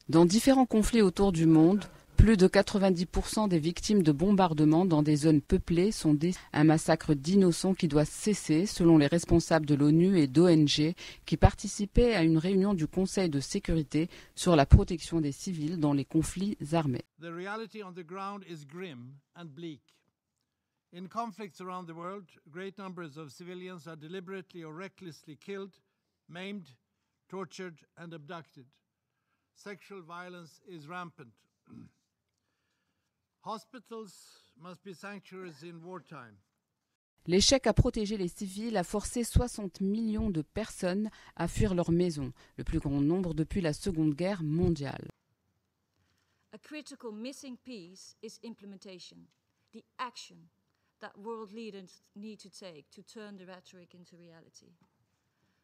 Dans différents conflits autour du monde, plus de 90% des victimes de bombardements dans des zones peuplées sont un massacre d'innocents qui doit cesser, selon les responsables de l'ONU et d'ONG qui participaient à une réunion du Conseil de sécurité sur la protection des civils dans les conflits armés. The reality on the ground is grim and bleak. In conflicts around the world, great numbers of civilians are deliberately or recklessly killed, maimed, tortured and abducted. Sexual violence is rampant. Hospitals must be sanctuaries in wartime. L'échec à protéger les civils a forcé 60 millions de personnes à fuir leur maison, le plus grand nombre depuis la Seconde Guerre mondiale. A critical missing piece is implementation, the action that world leaders need to take to turn the rhetoric into reality.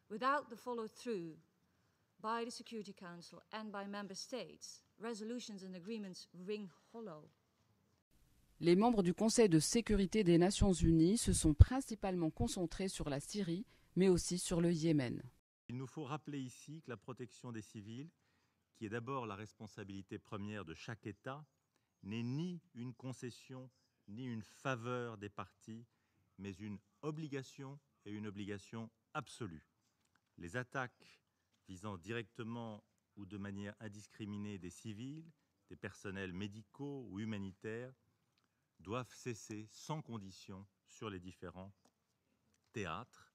Without the follow-through by the Security Council and by member states, resolutions and agreements ring hollow. Les membres du Conseil de sécurité des Nations Unies se sont principalement concentrés sur la Syrie, mais aussi sur le Yémen. Il nous faut rappeler ici que la protection des civils, qui est d'abord la responsabilité première de chaque État, n'est ni une concession ni une faveur des partis, mais une obligation et une obligation absolue. Les attaques visant directement ou de manière indiscriminée des civils, des personnels médicaux ou humanitaires, doivent cesser sans condition sur les différents théâtres.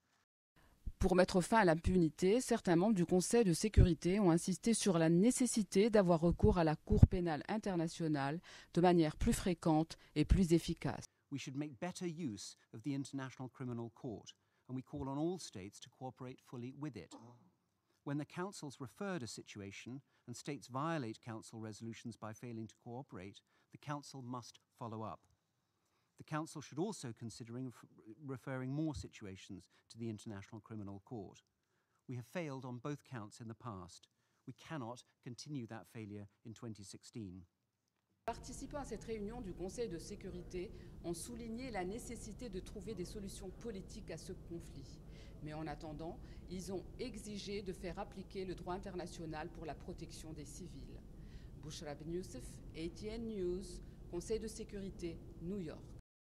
Pour mettre fin à l'impunité, certains membres du Conseil de sécurité ont insisté sur la nécessité d'avoir recours à la Cour pénale internationale de manière plus fréquente et plus efficace. We should make better use of the International Criminal Court, and we call on all states to cooperate fully with it. When the councils refer a situation and states violate council resolutions by failing to cooperate, the council must follow up. The council should also consider referring more situations to the International Criminal Court. We have failed on both counts in the past. We cannot continue that failure in 2016. Participants à cette réunion du Conseil de sécurité ont souligné la nécessité de trouver des solutions politiques à ce conflit. Mais en attendant, ils ont exigé de faire appliquer le droit international pour la protection des civils. Bouchra Ben Youssef, ATN News, Conseil de sécurité, New York.